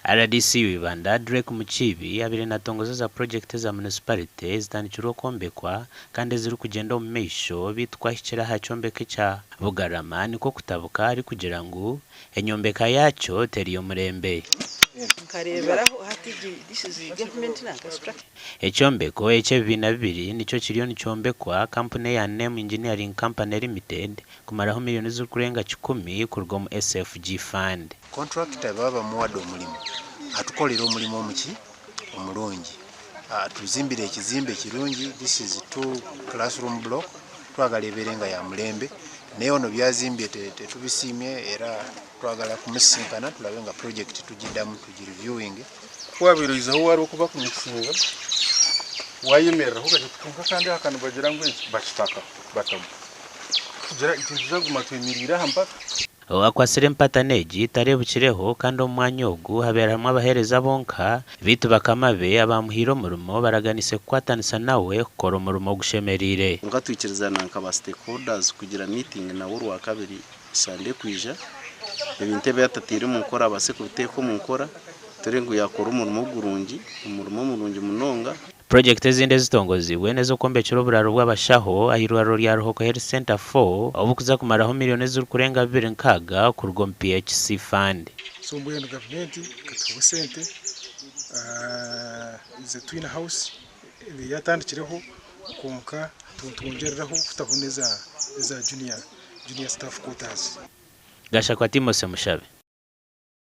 RDC Ibanda Drake Muchibi abiri natongoza za project za municipality zitandikirwa okwombekwa kandi ziri kugenda mu meisho bitwa ikiraha ekyombeko kya Bugarama niko kutabuka ari kugira ngo enyombeka yacho teriyo murembe. Nkareberaho hati this is government na construction. Ekyombeko eky'ebibiri nico kiriyo nikyombekwa company ya Name Engineering Company Limited kumaraho miliyoni z'ukurenga 10 kurwa mu SFG fund. Contractor baba muwado omulimo atukolera omulimo omuki omulungi tuzimbire ekizimbe kirungi. This is 2 classroom block twagala eberenga ya mulembe naye ono byazimbye tetubisimye era twagala kumusinkana tulabe nga project tugidamu tugireviewing wabiriza ho wari okuba ku musinga wayemerera ho gakutunka kandi akana bagira ngo bakitaka batamu kugira ikintu guma twemirira hamba Wakwasire mpatanegi tarebukireho kandi omwanya ogu haberamwe abahereza bonka bitu bakamabe abamuhiro murumo baraganise kwatanisa nawe kukora umurumo gushemerire nga twikirizana nkaba stakeholders kugira meeting na wuru wa kabiri sande kwija ebintu byatatire mu nkora abasekubiteko mu nkora terengo yakora umurumo gurungi munonga. Project ezinde zitongozibwe nezo kombekero buraro bw'abashaho ahirwaro lya Ruhoko Health Center 4 obukuza kumaraho miliyoni z'ukurenga 2 kurwa PHC fund. So mbuyendo government katuwe sente ize twin house yatandikireho konka tungereraho kutaboneza za junior staff quarters. Gasha kwa Timose Mushabe.